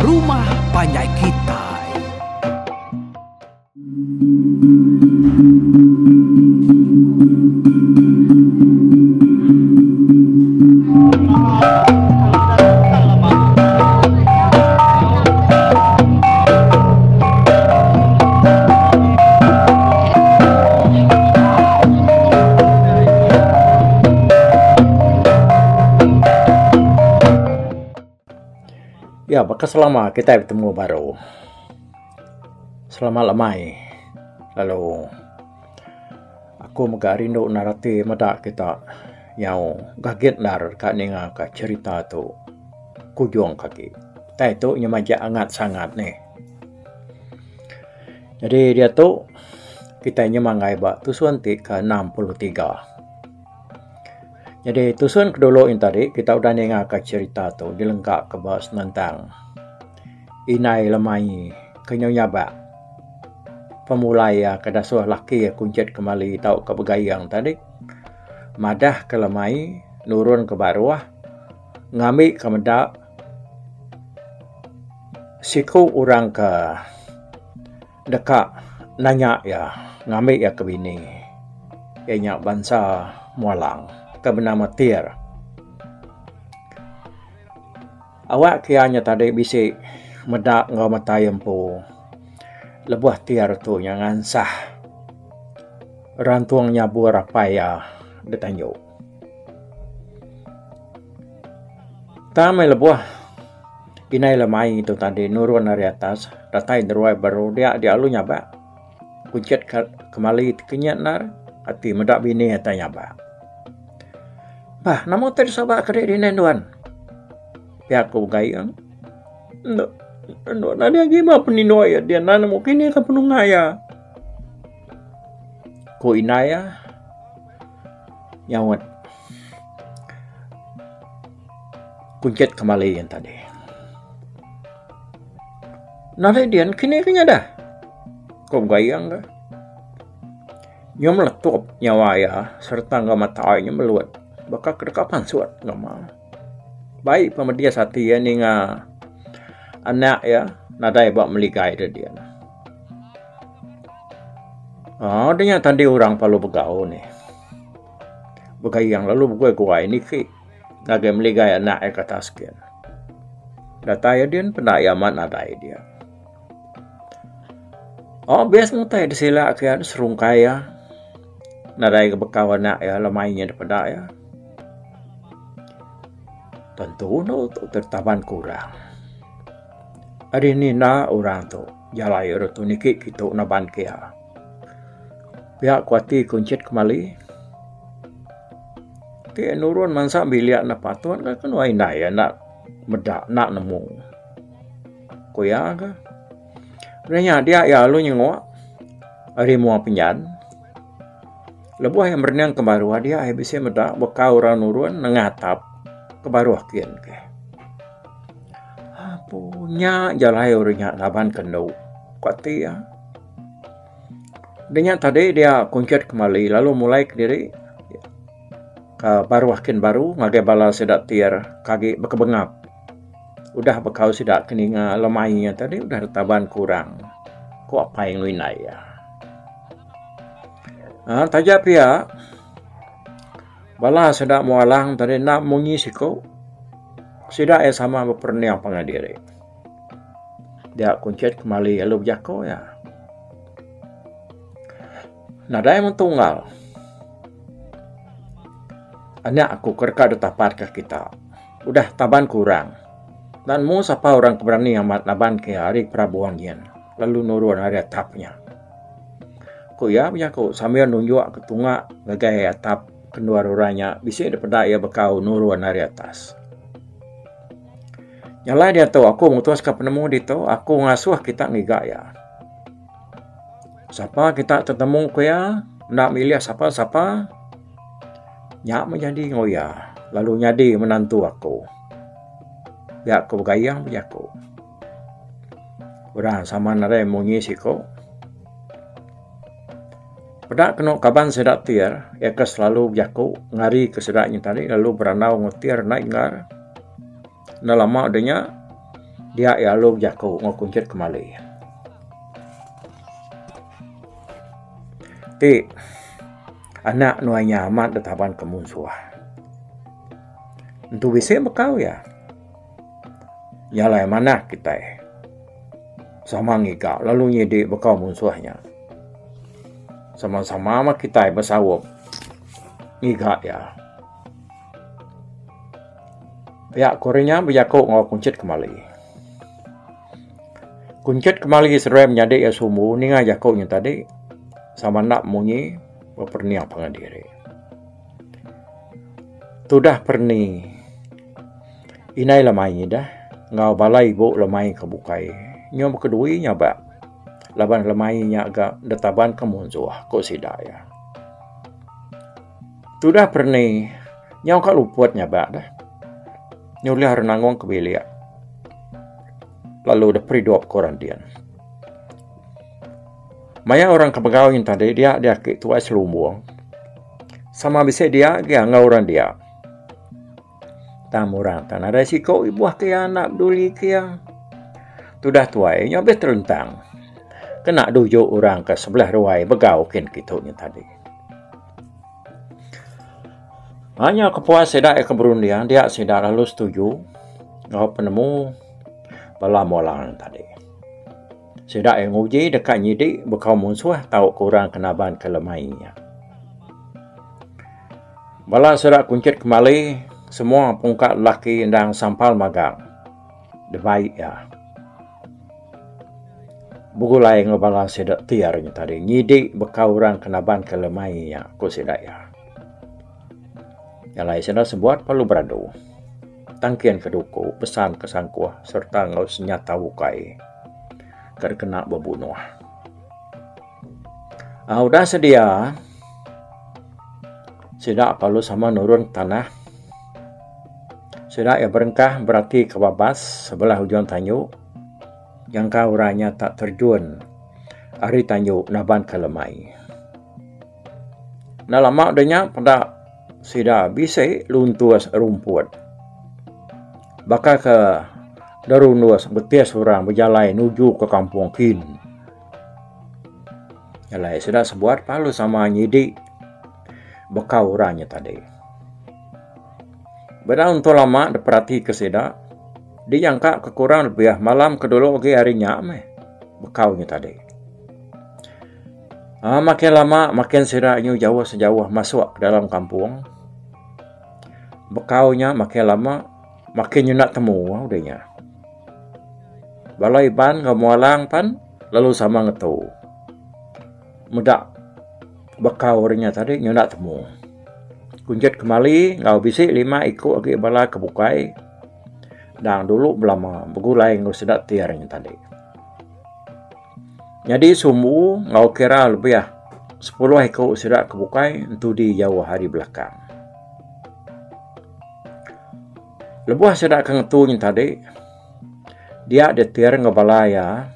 Rumah Panjai Kitai. Ya, maka selama kita bertemu baru. Selama lamai. Lalu aku rindu narati medak kita yang gaget nar kat ninga kat cerita tu kujung kaki. Tai tu nyemajak angat sangat ni. Jadi dia tu kita nyemangai bak tusuan ke 63. Jadi tusun kedulu yang tadi kita udah dengar ke cerita tu dilengkap ke bahas tentang inai lemai kenyonya bak pemulai kedasuh laki kuncit kembali tahu ke begayang tadi madah ke lemai nurun ke baruah ngambil ke medak siku orang ke dekat nanya ngambil ke bini ianya bangsa mualang ke bernama Tier. Awak kianya tadi bisik medak ngau mata yempu. Lebuah Tier tu yang ansah. Rantuangnya buah rapaya ditanjuk. Tamai lebuah inai lemai itu tadi nurun dari atas. Datai deruai baru dia alunya bak. Kuncit kembali kenyat nar. Hati medak bini tanya bak. Bah, namun tadi sahabat kedek di nenduan. Pihak ku gayang. Nadi lagi mah penino ya dia nana mungkin dia kan penuh ngaya. Ku inaya nyawat. Kuncit kembali yang tadi. Nadi dia kini dah. Ku gayang ke. Nyom letup nyawa ya serta nggak mata airnya meluat. Bakal kedekapan suat nggak mau. Baik pemedia sati ya ni anak ya nadai bak meligai dia. Dia tadi orang palu begau ni. Begai yang lalu begai kuai ni ki. Nagai meligai anak kata sekian. Data ya dia pendayaman nadai dia. Bias mutai disila kian serungkai ya. Nadai ke bekau anak ya lemainya daripada ya. Tentu untuk tertaban kurang. Hari ini orang tu jalai tu nikik kita naban kia. Pihak kuati kuncit kembali. Ti nurun mansa biliak na patuan kan wai nai nak medak nak nemu. Koya ke. Renya dia ya lu nyengok. Hari mua penyan. Lebuah yang berenang kebaru dia habisnya medak bekau orang nurun nengatap kebaruh kian ke. Punya jalai orangnya laban kendau. Kuati ya. Dengan tadi dia kuncit kembali lalu mulai ke diri ke baru akin baru ngagai bala sedak Tier kaki bekebengap. Udah bekau sedak keninga lemainya tadi udah retaban kurang. Ku apa yang winai ya. Tajap ya. Bala sedak mualang tadi nak mengisi kau. Sedak sama berperniang pengadiri. Dia kuncit kembali lalu jako ya. Nadai mentunggal. Anak aku kerka detapat ke kita. Udah taban kurang. Dan mau siapa orang keberani amat naban ke hari Prabuan yen. Lalu nurun hari atapnya. Ku ya jako sambil nunjuk ke tunga gagai atap kedua orangnya bisa daripada ia bekau nurun dari atas. Nyala dia tahu aku mutus ke penemu dia tahu aku ngasuh kita ngiga ya. Siapa kita ketemu ku ya nak milih siapa nyak menjadi ngoya lalu nyadi menantu aku. Ya aku bergayang aku. Orang sama nare munyi siko. Pada kena kaban sedak Tier, ya ke selalu jaku ngari ke sedaknya tadi lalu beranau ngotir naik ngar. Nah lama adanya dia ya lo jako ngokuncet kembali. Ti anak nuanya amat detapan kemunsuah. Untuk bisa bekau ya. Nyalai mana kita sama ngika lalu nyedi bekau munsuahnya. Sama-sama mak kita bersawap ngika ya. Ya korenya berjako ngokuncet kembali. Kuncet kembali serem nyade ya sumu ni ngajako nya tadi sama nak munyi berperniang pengandiri. Tudah perni inai lamai dah ngau balai bo lamai kebukai nyom kedui nyaba laban lamai nya agak detaban kemunzuah ko sidaya. Tudah perni nyau ka luput nyaba dah nyuli harnangong kebelia lalu dah pridop korandian. Maya orang kebegau yang tadi dia ke tua selumbuang. Sama bisa dia ngauran dia. Tamurang tanah resiko ibu kia anak duli kia. Tudah tuai nyobe terentang. Kena dujuk orang ke sebelah ruai begau ken kitunya tadi. Hanya kepuas sedak keberundian dia sedak lalu setuju ngau penemu bala molang tadi. Sedak yang uji dekat nyidik bekau munsuah tahu kurang kenaban kelemainya. Bala sedak kuncit kembali semua pungkat laki dan sampal magang. Debaik ya. Bugulai ngebala sedak tiarnya tadi. Nyidik bekau orang kenaban kelemainya. Ku sedak ya. Yang lain sedak sebuat palu beradu. Tangkian keduku, pesan kesangkuah serta ngau senyata wukai. Terkena berbunuh. Udah sedia. Sedak palu sama nurun tanah. Sedak ya berengkah berarti kebabas sebelah hujan tanyu. Yang kau orangnya tak terjun. Hari tanyu naban kelemai. Nah lama adanya pada sedak bisa luntuas rumput. Bakal ke darunuas betias orang berjalan menuju ke kampung kin. Yalah sudah sebuat palu sama nyidik bekau orangnya tadi. Beda untuk lama diperhati ke sedak. Dia jangka kekurang lebih malam kedulu lagi harinya bekaunya tadi. Makin lama makin sedaknya jauh masuk ke dalam kampung. Bekaunya makin lama makin nak temu udahnya. Balai ban ngamualang pan lalu sama ngetu. Mudak bekau orangnya tadi nyonak temu. Kunjat kembali ngau bisik 5 ikut lagi bala kebukai. Dan dulu belama begulai ngau sedak tiarnya tadi. Jadi sumu ngau kira lebih 10 ikut sedak kebukai untuk di jauh hari belakang. Lebuh sedak kengetunya tadi. Dia detir ngebalaya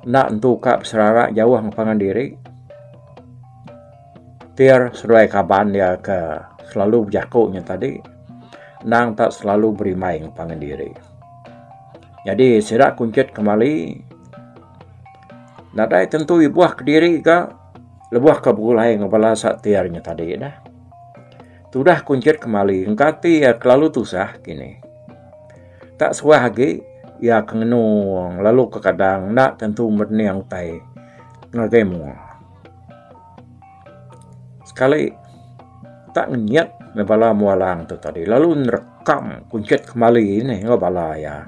nak entu kap serarak jauh ngepangan diri. Tir seruai kaban dia ke selalu berjakunya tadi. Nang tak selalu beri main ngepangan diri. Jadi sedak kuncit kembali. Nadai tentu ibuah ke diri ke lebuah ke bulai ngebala sak tirnya tadi dah. Tudah kuncit kembali engkati ya kelalu tusah kini. Tak suah lagi, ya kengenung lalu ke kadang nak tentu merniang tai ngagemu. Sekali tak ngiat membala mualang tu tadi lalu nerekam kuncit kembali ini ngabala ya.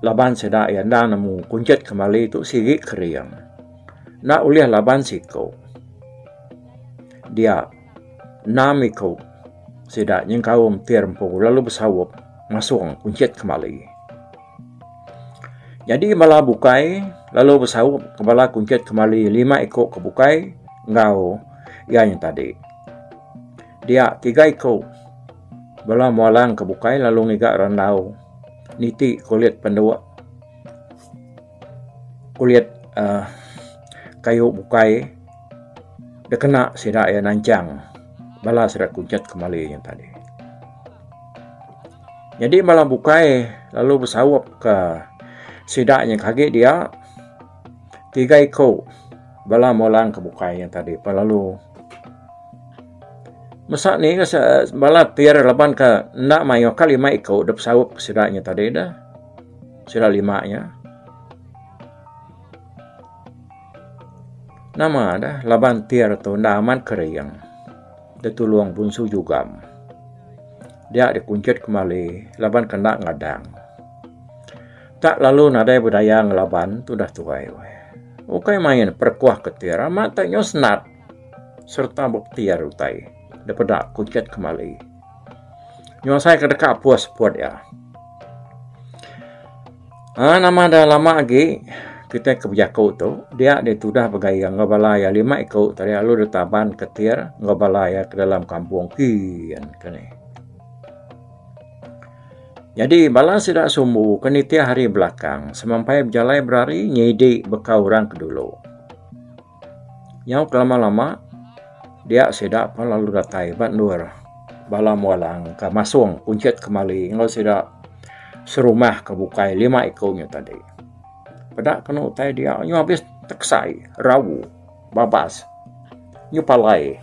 Laban sedak ya ndak nemu kuncit kembali tu sigi keriang. Nak uliah laban siko. Dia namiko sedak yang kau terempu lalu bersawap. Masuk kuncit kembali. Jadi bala bukai lalu bersawap kepala kuncit kembali 5 ekor kebukai ngau yang tadi. Dia 3 ekor bala mualang kebukai lalu ngigak randau niti kulit pendua kulit kayu bukai dia kena sedak ya nancang bala sedak kuncit kembali yang tadi. Jadi malah bukai lalu bersawap ke sidaknya kaget dia 3 ekor bala molang ke bukai yang tadi. Lalu masak ni bala tiar laban ke nak mayo kali 5 ekor dah bersawap ke sidaknya tadi dah. Sidak 5-nya. Nama dah laban tiar tu naman keriang. Dia tuluang bunsu juga. Dia dikuncut kembali, laban kena ngadang. Tak lalu nadai budaya ngelaban, tu dah tuai. Ukai main perkuah ketir, amat tak nyosnat. Serta buktiar utai. Daripada kuncut kembali. Nyosai kedekat puas puat ya. Nama dah lama lagi, kita kebijakau tu, dia tudah bergaya ngabalaya 5 ekor. Tadi lalu ditaban ketir, ngabalaya ke dalam kampung. Kian kene. Jadi bala sidak sumbu kenitia hari belakang semampai berjalai berari nyedi bekau orang kedulu. Yang kelama-lama dia sidak lalu datai bat nur bala mualang ke masung kuncet kembali ngau sidak serumah ke bukai 5 ekornya tadi. Pada kena utai dia nyu habis teksai rawu babas nyu palai.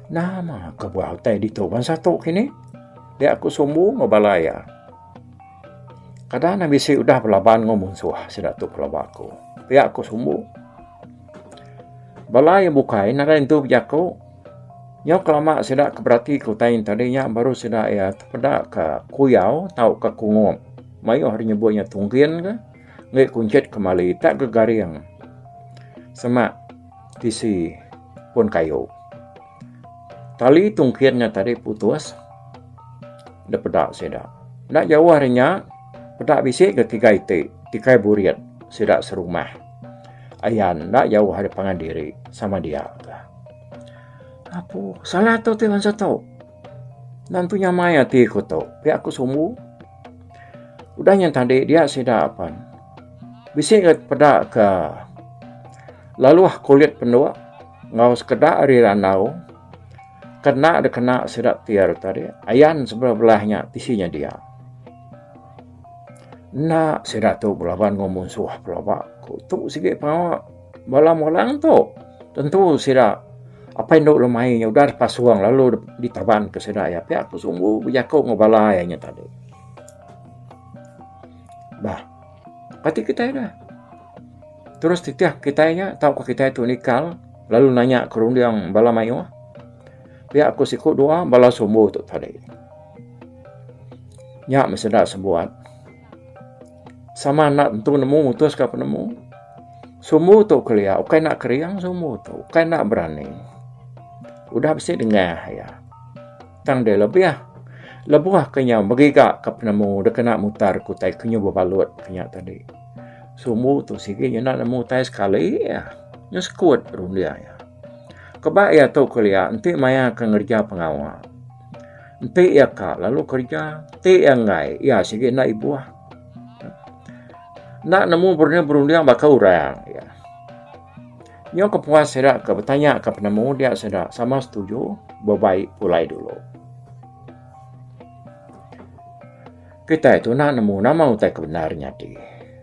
Nama kebuah utai di tu. Bangsa tu kini. Dia aku sumbu ngabalaya. Kadang Nabi si udah pelaban ngomong suah. Sidak tu pelabak aku. Dia aku sumbu. Balaya bukai. Nada itu bijaku. Nyok lama sidak keberati ku tain tadinya. Baru sidak ya terpedak ke kuyau. Tau ke kungom. Mayu hari nyebutnya tungkian ke. Ngai kuncet kembali. Tak gegariang. Semak. Tisi pun kayu. Tali tungkirnya tadi putus. Dah pedak sedak. Nak jauh harinya. Pedak bisik ke 3 itik. 3 buriat. Sedak serumah. Ayan. Nak jauh hari pangandiri. Sama dia. Apa? Salah tu tuan satu. Nantunya maya ti aku tu. Pihak aku sumbu. Udahnya tadi dia sedak apa. Bisik ke pedak ke. Lalu kulit pendua. Ngau sekedak hari ranau. Kena ada kena sedap tiar tadi. Ayan sebelah belahnya tisinya dia. Nak sedap tu belaban ngomong suah pelabak. Tu sikit pengawak bala molang tu. Tentu sedap. Apa yang duk lemainya udah pasuang lalu ditaban ke sedap ya. Pihak tu sungguh berjakau ngabalayanya tadi. Bah. Kati kita dah. Terus titiah kitanya tahu ke kita itu nikal. Lalu nanya ke rundiang bala mayu. Pihak aku sikut doa bala sumbu tu tadi. Nyak mesedak sebuat. Sama nak tentu nemu mutus ke penemu. Sumbu tu kelia. Ukai nak keriang sumbu tu. Ukai nak berani. Udah mesti dengar ya. Tang dia lebih lah. Lebuah kenya bergigak ke penemu. Dia kena mutar kutai kenya berbalut kenya tadi. Sumbu tu sikit nak nemu tai sekali ya. Nya sekut rundia ya. Kebak ya tu kuliah, nanti maya akan kerja pengawal. Nanti ya kak, lalu kerja, nanti yang ngai, ya sikit nak ibu lah. Nak nemu berundiang bakal orang, ya. Nyo kepuas sedak ke bertanya ke penemu, dia sedak sama setuju, berbaik pulai dulu. Kita itu nak nemu nama utai kebenarnya di.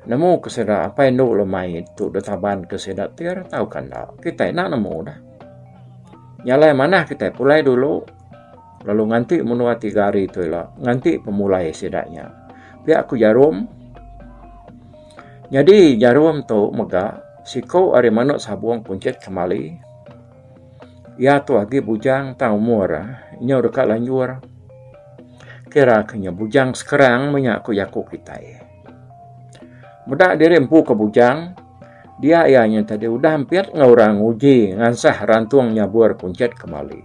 Nemu kesedak apa yang duk lemai itu, detaban kesedak tiar, tahu kan tak? Kita nak nemu dah. Nyalai mana kita pulai dulu. Lalu nganti menua 3 hari itu lah. Nganti pemulai sedaknya. Pihak aku jarum. Jadi jarum tu megah. Siko ari manuk sabuang kuncet kembali. Ya tu lagi bujang tang umur. Inya dekat lanjur. Kira kenya bujang sekarang menyaku yaku kita. Mudah dirempu ke bujang. Dia ayahnya tadi udah hampir ngorang uji ngansah rantuang nyabur kuncet kembali.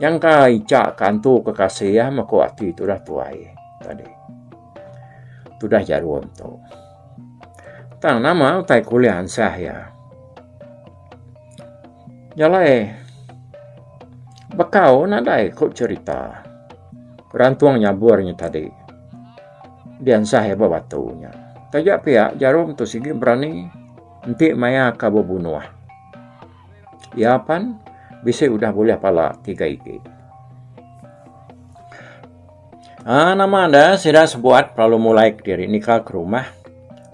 Yang kai cak kantu kekasih ya maku ati tu dah tuai tadi. Tu dah jarum tu. Tang nama utai kuliah ansah ya. Jalai. Bakau nadai kok cerita. Rantuang nyaburnya tadi. Dia ansah ya babatunya. Tajak pihak jarum tu sigi berani. Nanti maya kabo bunuh. Ya pan, bisa udah boleh pala 3 iki. Nama anda sudah sebuat perlu mulai ke diri nikah ke rumah.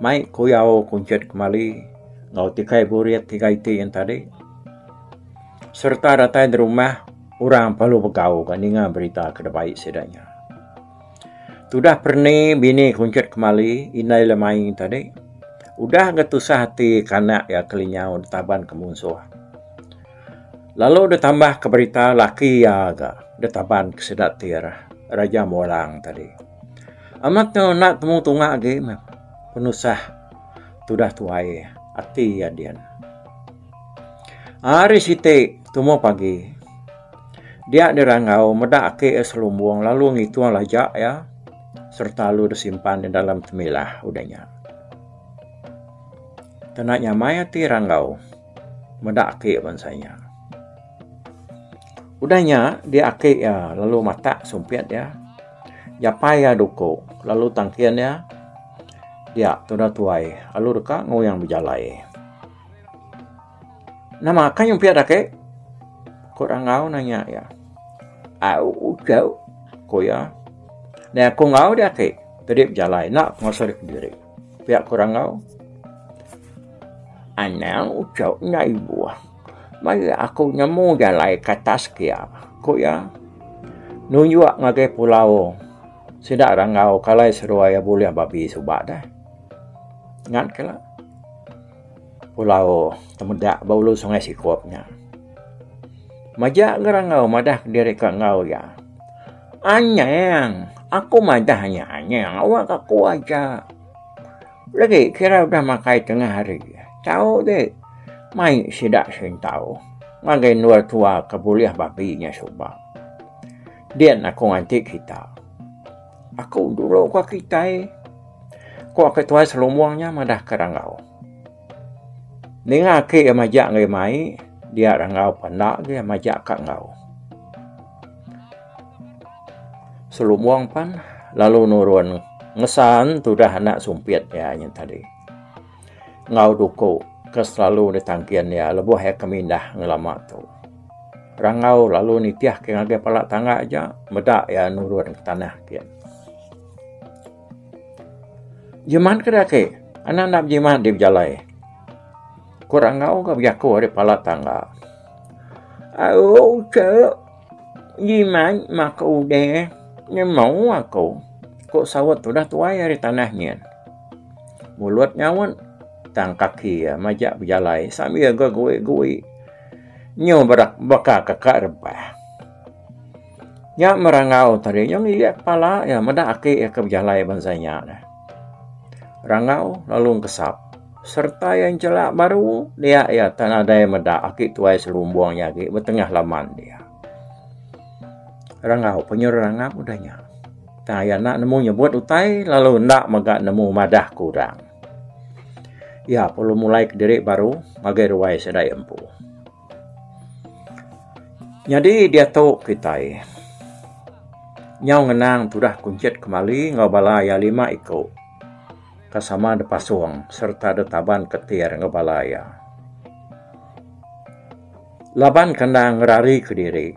Mai kuyau kuncut kembali. Ngau tikai buriat tiga iti yang tadi. Serta datang di rumah, orang perlu bergau kan ingat berita kedebaik sedanya. Sudah pernah bini kuncut kembali, inai lemai tadi. Udah getusah hati kanak ya kelinyau detaban kemunsuh. Lalu ditambah ke berita laki ya agak detaban kesedat tirah. Raja Molang tadi. Amat nak temu tungak lagi, penusah sudah tuai hati ya dian. Hari siti temu pagi. Dia dirangau medak ke selumbung lalu ngituan lajak ya, serta lu disimpan di dalam temilah udahnya. Tenaknya maya ti rangau medak ke bansanya. Udahnya dia akik ya, lalu mata sumpit ya. Japai ya duko, lalu tangkian ya. Dia sudah tuai, lalu dekat ngoyang berjalai. Nama kan yang piat akik? Korang ngau nanya ya. Au jauh, ko ya. Nah aku ngau dia akik, tadi berjalai, nak ngosor diri. Piat korang ngau. Anang jauh nyai buah. Mari aku nyemu jalai kata sekia. Kok ya? Nunjuk ngagai pulau. Sidak rangau kalai seruaya boleh babi subak dah. Ngat ke lah. Pulau temedak baulu sungai sikopnya. Majak ngerangau madah diri kat ngau ya. Anyang. Aku madahnya anyang. Awak aku aja. Lagi kira udah makai tengah hari. Tahu deh. Mai sidak sen tahu. Ngagai nuar tua kebuliah babinya subak. Dia nak nganti kita. Aku dulu kau kita. Kau ketua selumuangnya madah kerangau. Dengar ke majak ngai mai. Dia rangau pandak dia majak kat ngau. Selumuang pan. Lalu nurun. Ngesan tu dah anak sumpit ya yang tadi. Ngau duko. Selalu ditangkian ya lebuh ya kemindah ngelamak tu. Rangau lalu nitiah ke ngagai palak tangga aja medak ya nurun ke tanah kian. Jeman ke dah ke? Anak nak jeman di berjalai. Kurang ngau ke biaku di palak tangga. Au cek. Jeman maka udah. Nyemau aku. Kok sawat tu dah tuai dari tanahnya. Mulut nyawan. Tang kaki ya, majak berjalai sambil gue nyo berak baka kakak rebah. Nya merangau tadi yang lihat pala ya medak aki ya ke berjalai bansanya dah. Rangau lalu kesap serta yang celak baru dia ya tanah daya medak aki tuai selumbuangnya ki bertengah laman dia. Rangau penyuruh rangau udahnya. Tanya nak nemu nyebut utai lalu nak megak nemu madah kurang. Ya, perlu mulai ke diri baru, magai ruai sedai empu. Jadi dia tahu kita. Nyau ngenang sudah kuncit kembali ngabalaya 5 ikut. Kasama de pasuang serta de taban ketir ngabalaya. Laban kendang ngerari ke diri.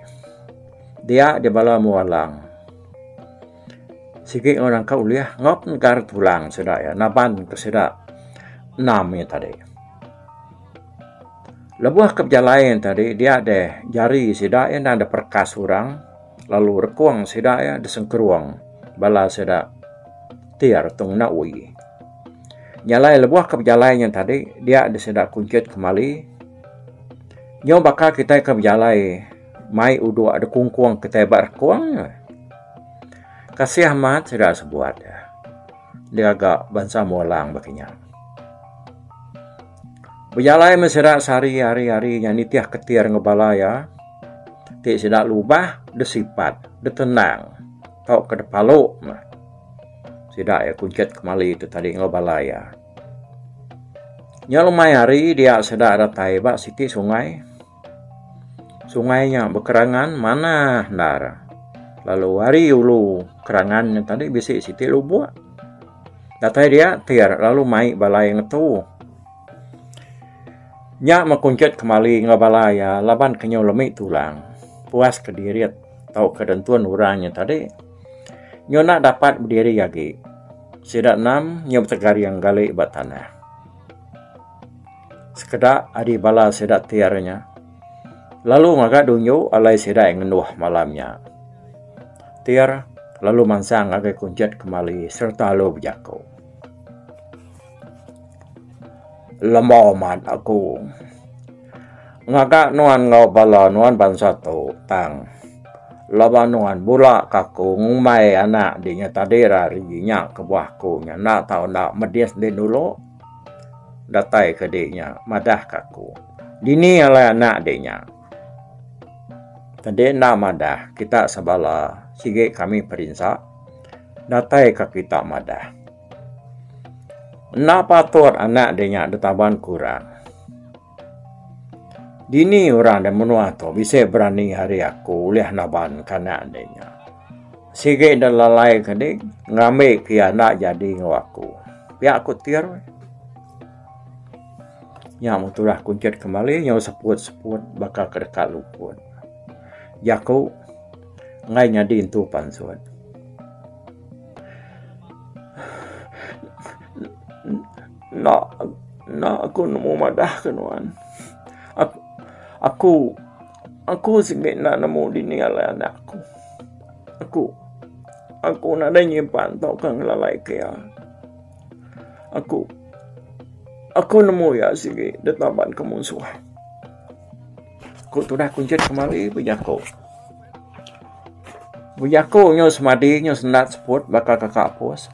Dia di bala mualang. Sikit orang kau liah ngop negar tulang sedaya. Naban kesedak. Namanya tadi. Lebuah keberjalanan tadi, dia ada jari sidak yang ada perkas orang, lalu rekuang sidak ya disengkeruang, bala sidak tiar tung naui. Nyalai lebuah keberjalanan tadi, dia ada sidak kuncit kembali. Nyo bakal kita keberjalanan, mai udu ada kungkuang kita berkuang. Kasih amat sidak sebuat. Dia agak bangsa molang baginya. Berjalai meserak sehari hari-hari yang nitiah ketir ngebalaya. Tik sedak lubah, desifat, detenang. Tau ke depaluk. Sedak ya kuncit kembali itu tadi ngebalaya. Nyalumai hari dia sedak ratai bak siti sungai. Sungainya berkerangan mana ndara. Lalu hari ulu kerangan yang tadi bisik siti lu buat. Datai dia tiar lalu mai balai ngetu. Nyak makuncet kembali ngabalaya laban kenyau lemik tulang. Puas kediriat tau kedentuan orangnya tadi. Nyo nak dapat berdiri lagi. Sedak 6 nyo bertegari yang gali ibat tanah. Sekedak adi bala sedak tiarnya. Lalu ngagak dunyo alai sedak yang ngenuh malamnya. Tiar lalu mansang agak kunjat kembali serta lo berjako. Lemoman aku. Ngagak nuan ngau bala nuan bangsa tu tang. Labanuan bula kaku ngumai anak dinya tadera riginya ke buahku nya nak tahu nak medias di dulu datai ke dinya madah kaku dini ala anak dinya tadi nak madah kita sabala sige kami perinsa datai ke kita madah nak patur anak dinya detaban kurang. Dini orang dan menua tu bisa berani hari aku oleh naban kana adanya. Sige dan lalai kadik ngambil kia nak jadi ngawaku. Pihak aku tiar. Nya muturah kuncut kembali nyau seput-seput bakal kedekat luput. Jaku ngai nyadi intu pansuat. Nak aku nemu madah kenuan. Aku sikit nak nemu dini ala anakku. Aku nak ada nyimpan tau kang lalai kaya. Aku nemu ya sikit detaban kemusuhan. Aku tu dah kuncut kembali berjako. Berjako nyo semadi nyo sendat seput bakal kakak pos.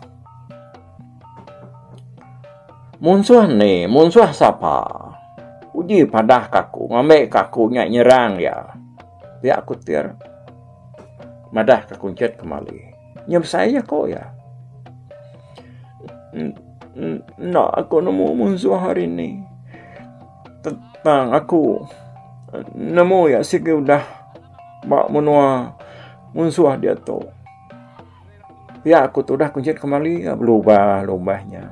Munsuh ni, munsuh siapa? Uji padah kaku, ngambil kakunya nyerang ya. Pihak aku tiar. Madah kakuncet kembali. Nyam saya kok ya. Nak aku nemu musuh hari ni. Tentang aku nemu ya sikit udah bak menua musuh dia tu. Pihak aku tu dah kuncet kembali ya. Lubah-lubahnya.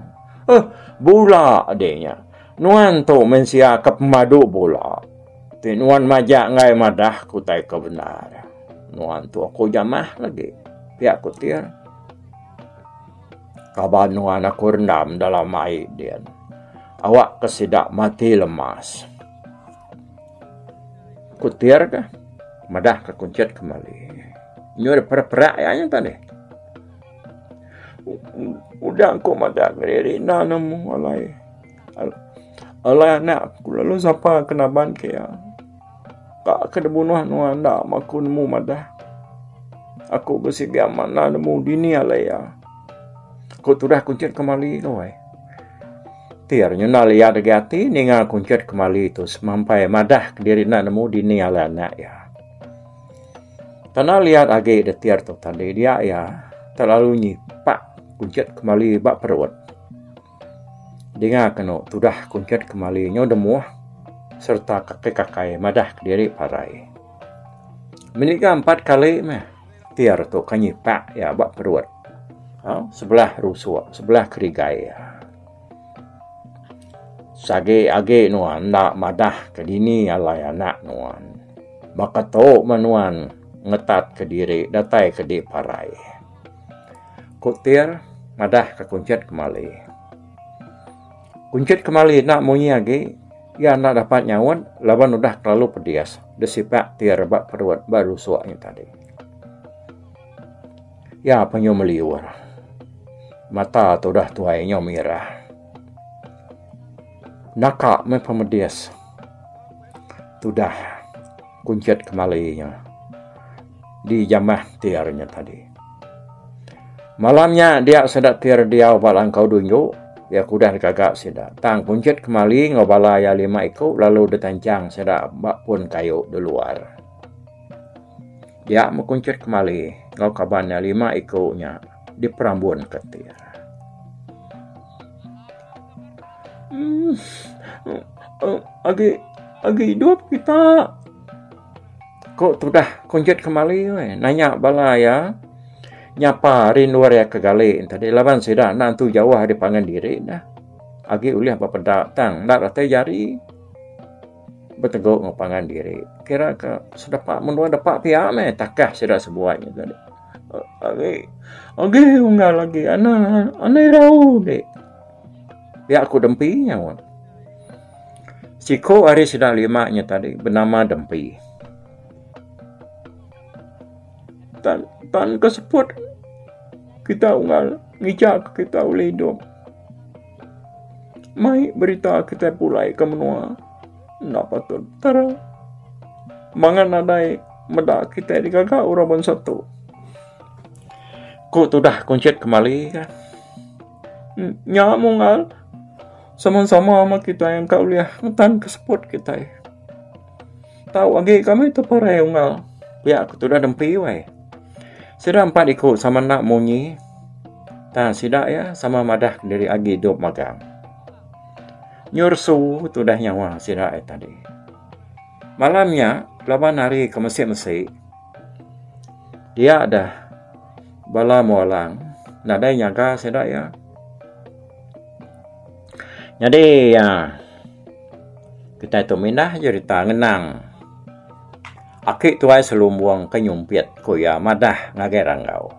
Bula adanya. Nuan tu mensia ke pemadu bola. Nuan majak ngai madah ku tai kebenar. Nuan tu aku jamah lagi. Pihak ku tiar. Kabar nuan aku rendam dalam air dia. Awak kesidak mati lemas. Ku tiar kah? Madah ke kuncet kembali. Nyur per-perak ya tadi. Udah aku madah ngeri na nemu alai. Alai anak aku lalu siapa kenaban kaya. Kak kena bunuh nuan dak aku nemu madah. Aku bersiga mana nemu dini alai ya. Aku tu dah kuncet kembali kawai. Tiarnya nak lihat gati ninga kuncet kembali tu semampai madah diri nak nemu dini alai anak ya. Tanah lihat agi de tiar tu tadi dia ya terlalu nyipak kuncet kembali bak perut. Dengar kena tudah kuncet kembali nyo demuah serta kakek-kakek madah diri parai. Menikah 4 kali meh tiar tu kanyipak ya bak perut. Sebelah rusuk, sebelah kerigai ya. Sage-age nuan nak madah ke dini alai anak nuan. Maka tu menuan ngetat ke diri datai ke di parai. Kutir madah ke kuncet kembali. Kuncit kembali nak munyi lagi, ya nak dapat nyawan, lawan udah terlalu pedias. Desipak tiar bak perut baru suaknya tadi. Ya penyo meliur. Mata tu dah tuainya merah. Nakak mempemedias. Tudah kuncit kembalinya. Di jamah tiarnya tadi. Malamnya dia sedap tiar dia balang kau dunyo. Ya kudah kagak sedak. Tang kuncit kembali ngobala ya 5 ikut lalu detancang sedak bak pun kayu di luar. Dia mengkuncit kembali ngau kabannya 5 ikutnya di perambun ketir. Agi hidup kita. Kok sudah kuncit kembali we. Nanya bala ya. Nyapa rinduar ya kegali tadi lawan sudah nantu jauh di pangan diri dah. Agi ulih apa pendatang nak rata jari berteguk ngapangan diri. Kira ke sudah pak menua dapat pihak takah sudah sebuahnya tadi. Agi unggal lagi ana rau dek. Ya aku dempinya wan. Siko hari sudah 5-nya tadi bernama Dempi. Tan keseput kita unggal ngijak kita oleh hidup. Mai berita kita pulai ke menua. Ndak patut tara. Mangan nadai medak kita digagak orang satu. Kok tu dah kuncit kembali kan? Nyamungal sama-sama sama kita yang kau lihat tan keseput kita. Tahu lagi kami tu parai unggal. Ya aku tu dah dempi wai. Sudah 4 ikut sama nak munyi. Tan sidak ya sama madah dari agi dop magang. Nyursu tu dah nyawa sidak tadi. Malamnya laban hari ke mesik-mesik. Dia dah bala mualang nadai nyaga sedak ya. Jadi ya kita itu mindah cerita ngenang. Aki tuai selumbuang kenyumpiat kuya madah ngagerangau.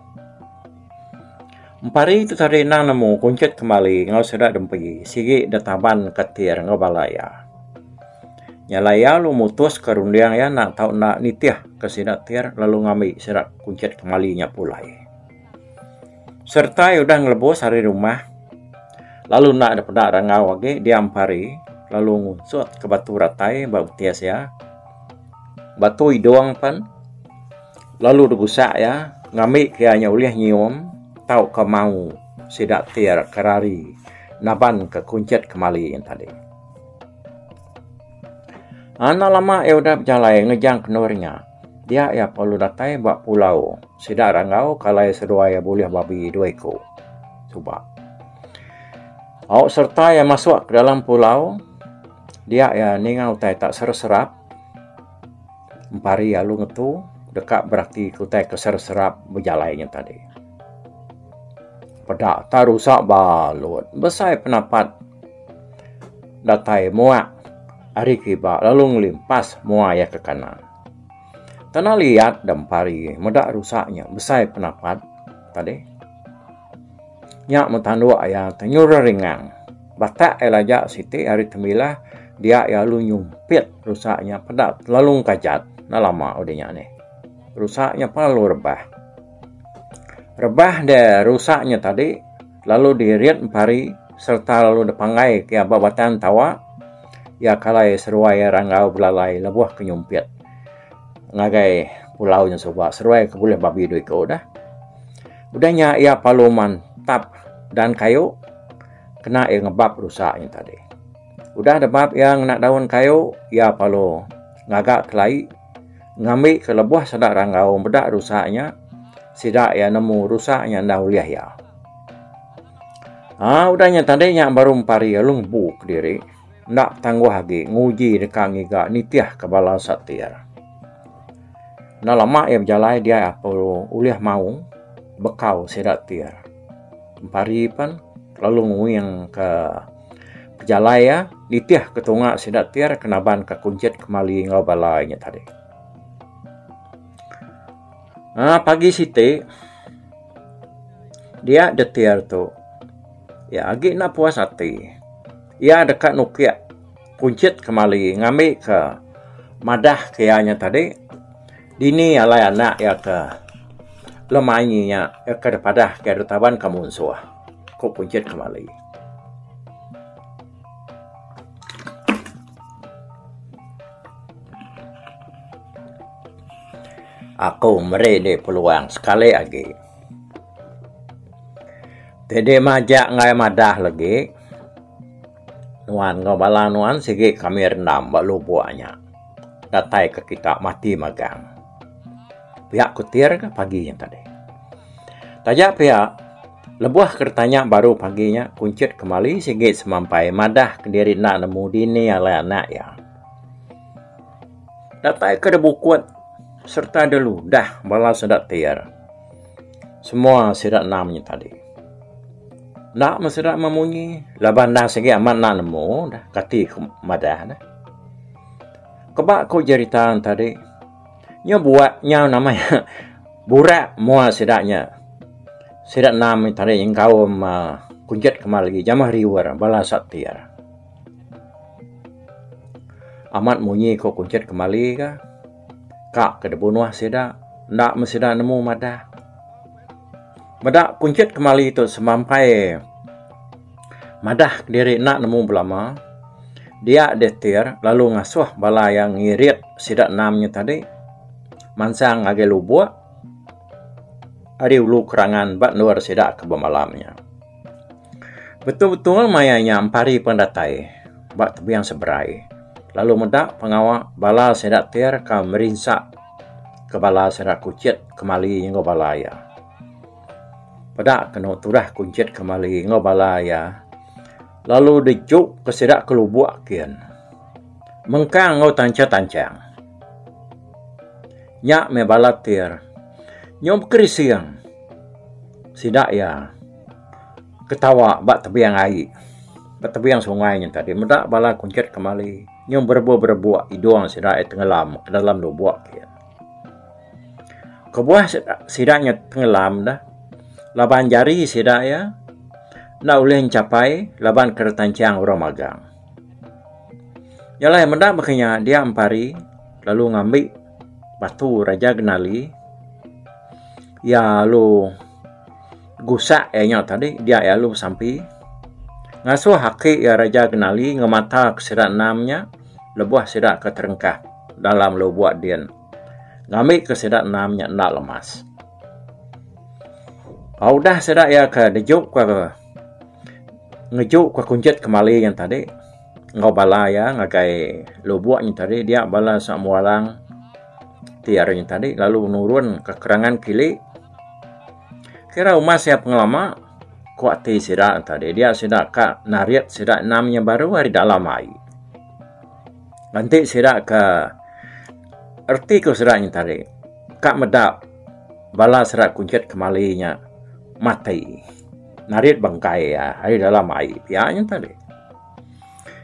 Empari itu tadi nang nemu kuncit kembali ngau sedak dempi sigi databan ketir ngau balaya. Nyalaya lu mutus kerundiang ya nak tau nak nitiah ke sidak tir lalu ngami sedak kuncit kembalinya pulai. Serta udah ngelebos hari rumah. Lalu nak ada pedak rangau lagi diampari. Lalu ngunsut ke batu ratai bau tias ya. Batu doang pan. Lalu degusak ya. Ngamik kianya uliah nyium. Tau ke mau sidak tir kerari. Naban ke kuncit kembali yang tadi. Anak lama udah berjalan ngejang kenurnya. Dia ya perlu datai bak pulau. Sidak rangau kalai sedua ya boleh babi 2 ekor. Coba. Awak serta yang masuk ke dalam pulau. Dia ya ningau tai tak serap. Empari ya lu ngetu. Dekat berarti kutai keser-serap berjalannya tadi. Pedak tak rusak balut. Besar penapat. Datai muak. Hari kiba lalu ngelimpas muak ya ke kanan. Tanah liat dan pari medak rusaknya besar penapat tadi. Nyak mentanduk ayah tenyur ringang. Batak elajak siti hari temilah dia ya lu nyumpit rusaknya pedak lalu kajat. Nah lama udahnya nih. Rusaknya perlu rebah. Rebah deh rusaknya tadi lalu diriat pari serta lalu depangai ke babatan tawa. Ya kalai seruai ranggau belalai lebuah kenyumpit. Ngagai pulau yang sobat seruai ke boleh babi 2 ekor dah. Udahnya ia palu mantap dan kayu kena ia ngebab rusaknya tadi. Udah ada bab yang nak daun kayu ia palu ngagak kelai ngambil ke lebuah sedak ranggau bedak rusaknya sidak ia nemu rusaknya ndak uliah ya. Udahnya tadinya baru pari ya lung buk diri ndak tangguh lagi nguji dekat ngiga nitiah kebala satir. Nah lama ya berjalan dia apa uliah mau bekau sedak tir. Empari pan lalu nguyang ke berjalan ya nitiah ketungak sedak tir kenaban ke kuncit kembali ngau balainya tadi. Pagi siti dia detir tu ya agi nak puas hati. Ia dekat nukiak kuncit kembali ngambil ke madah kianya tadi. Dini alai anak ya ke lemainya ya ke depadah ke rutaban kamu suah. Kok kuncit kembali. Aku merede peluang sekali lagi. Tede majak ngai madah lagi. Nuan ngobala nuan segi kami rendam balu buahnya. Datai ke kita mati magang. Pihak kutir ke paginya tadi. Tajak pihak lebuah kertanya baru paginya kuncit kembali segi semampai madah kendiri nak nemu dini ala anak ya. Datai ke debu kuat serta dulu dah bala sedak tiar. Semua sedak namanya tadi. Nak sedak memunyi laban dah segi aman nak nemu dah kati madah dah. Kebak ko jeritaan tadi. Nya buat nya namanya burak mua sedaknya. Sedak nam tadi yang kau kunjat kemali jamah riwar bala satir. Amat munyi ko kunjat kemali ka. Kak ke debunuah sedak. Ndak meseda nemu madah. Madah kunjat kemali itu semampai madah diri nak nemu belama. Dia detir lalu ngasuh bala yang ngirit sedak namnya tadi. Mansang age lubuk. Ari ulu kerangan bat luar sedak ke malamnya. Betul-betul mayanya ampari pendatai. Bat tebiang seberai. Lalu medak pengawal bala sedak tir ka merinsak ke bala sedak kucit kemali ngo balaya. Pada kena turah kuncit kemali ngo balaya. Lalu dijuk ke sedak kelubuk kian. Mengkang ngo tancang-tancang. Nyak me balatir. Nyom kerisiang. Sidak ya. Ketawa bak tebiang air. Bak tebiang sungainya tadi. Medak bala kuncit kemali. Nyom berbuak-berbuak idung sidak tenggelam ke dalam lubuk kian. Kebuah sidaknya tenggelam dah. Laban jari sidak ya. Nak boleh mencapai laban keretancang orang magang. Yalah mendak makanya dia ampari lalu ngambil batu Raja Genali. Ya lu gusak tadi dia ya lu sampai ngasuh haki ya Raja Genali ngemata kesedak namnya lebuah sedak keterengkah dalam lubuak dian. Ngambil kesedak namnya nak lemas. Udah sedak ya ke dejuk ke ngejuk ke kunjat kemali yang tadi ngau bala ya ngagai lubuaknya tadi dia bala samualang tiarnya tadi lalu nurun ke kerangan kili kira umas ya pengelama kuati sidak tadi dia sidak ka nariat sidak namanya baru hari dalam air nanti sidak ke erti ke sidaknya tadi kak medap bala sidak kunjat kemalinya mati narit bangkai ya hari dalam air pianya tadi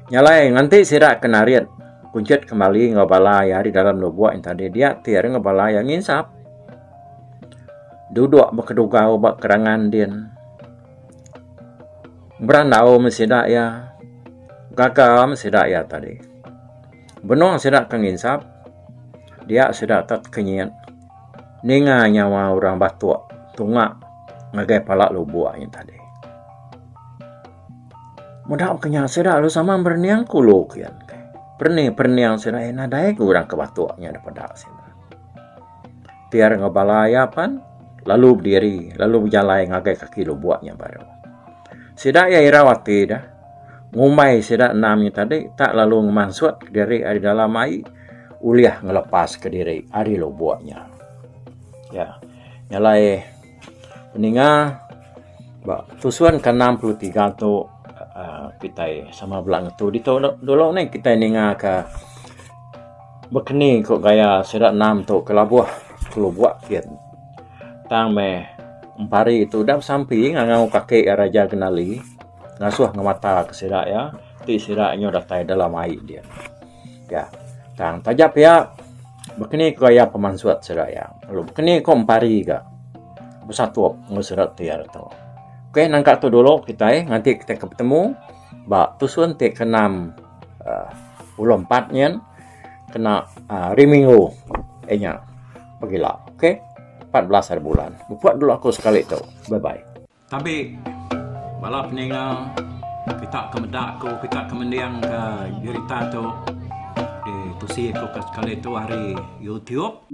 nyalai nanti sidak ke narit kunjat kembali ngobala ya hari dalam lubuk yang tadi dia tiar ngobala yang nginsap duduk berkedugau bak kerangan din berandau mesidak ya gagal mesidak ya tadi benong sidak ke nginsap dia sidak tak kenyat ninga nyawa orang batu tungak ngagai palak lubuaknya tadi. Mudah kenyang sedak lu sama berniang kulo kian. Perniang sedak nadai kurang ke batuaknya daripada sini. Tiar ngebalaya pan, lalu berdiri, lalu berjalan ngagai kaki lubuaknya baru. Sedak ya irawati dah. Ngumai sedak namnya tadi tak lalu ngemansut dari dalam air uliah ngelepas ke diri ari lubuaknya. Ya, nyalai peninga tusuan ke 63 tu kita sama belang tu di tu dulu ni kita ninga ke bekeni kok gaya sedak 6 tu ke labuah kelubuak kian tang me empari itu dah sampai ngangau kaki Raja Genali ngasuh ngemata ke sedak ya ti sedaknya datai dalam air dia ya tang tajap ya bekeni gaya pemansuat sedak ya lalu bekeni kok empari ke bersatu ngeserat tiar tu. Oke, nangka tu dulu kita nanti kita ketemu bak tusun te ke-6 4 nyen kena rimingu nya pergilah. Oke, 14 hari bulan. Buat dulu aku sekali tu. Bye bye. Tapi balap ninga kita kemedak ko kita kemendiang ke cerita tu di tusi ko sekali tu hari YouTube.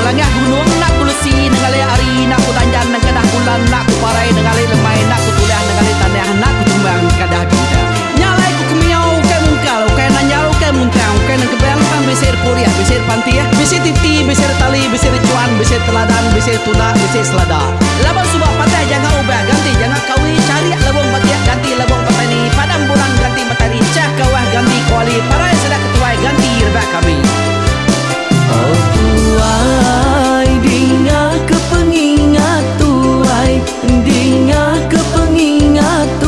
Langah gunung nak kulusi nengali ari nak kutanjan nang kadah bulan nak kuparai nengali lemai nak kutuliah nengali tanah nak kutumbang kadah bida nyalai ku kemiau ke mungkal ke nanjau ke muntang ke nang kebang pang besir puriah besir pantia besir titi besir tali besir cuan besir teladan besir tuna besir selada laban subah patah jangan ubah ganti jangan kawi cari labong batia ganti labong petani padam bulan ganti matahari cah kawah ganti kuali parai sedak ketuai ganti rebak kami. Oh tuai, dinga kepengingat tuai, dinga kepengingat tuai.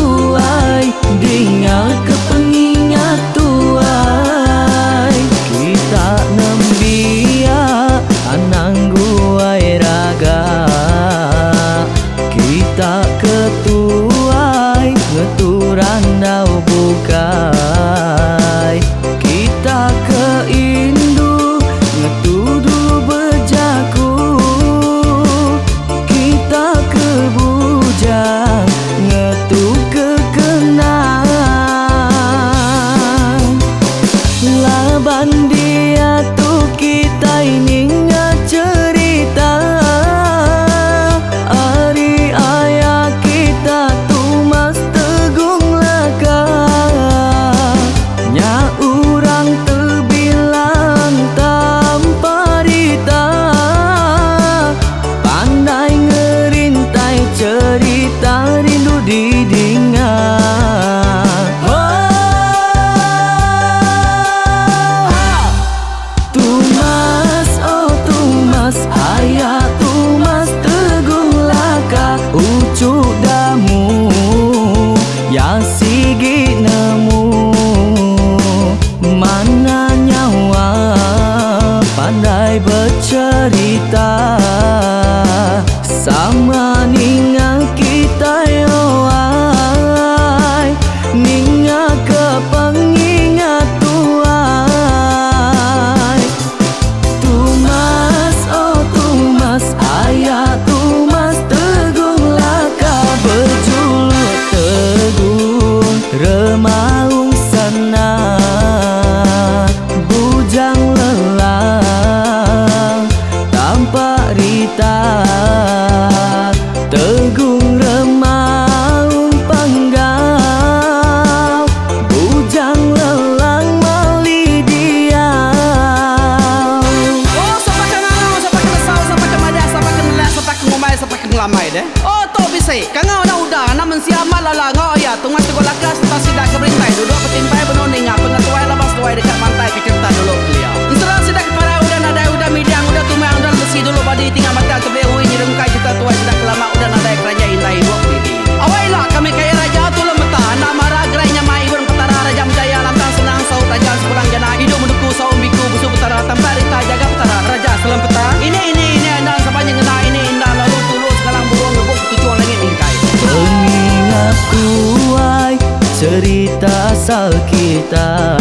Tungas tegol lakas tas sidak keberintai duduk petimpai benoning pengetuai lepas tuai dekat pantai kecerita dulu beliau. Serang sidak para udah nada udah midang udah tumang udah besi dulu badi tinggal mata kebehui nyerengkai kita tuai sidak kelama udah nada kerajaan indah buat bidi. Awailah kami kaya raja tu lemeta nak marah gerainya mai burung petara raja menjaya lantang senang saut raja sepulang jana hidup menduku saum biku busu petara tanpa rita jaga petara raja selam peta ini dan sepanjang ngena ini indah lalu tulus sekarang burung ngebuk tujuan langit bingkai. Pengingat kuai cerita asal kita,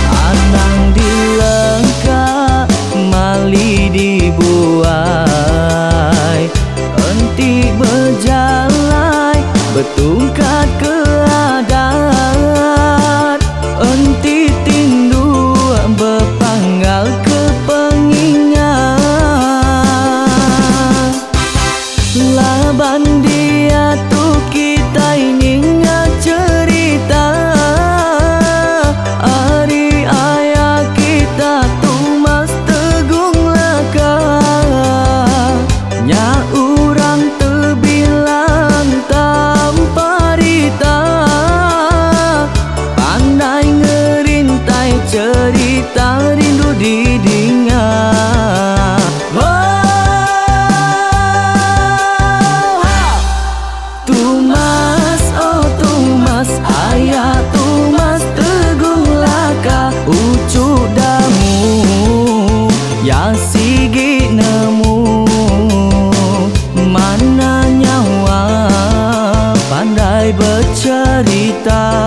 anang dilengkap mali dibuai, enti berjalan bertungkat ke adat, enti tindu berpanggal ke pengingat. Laban dia tuh kita ini cerita, hari ayah kita tuh mas tegung laka, nya urang terbilang tanpa rita, pandai ngerintai cerita rindu didingat. Tumas, oh Tumas, ayah Tumas tegung laka, ucuk damu ya sigi nemu, mana nyawa pandai bercerita.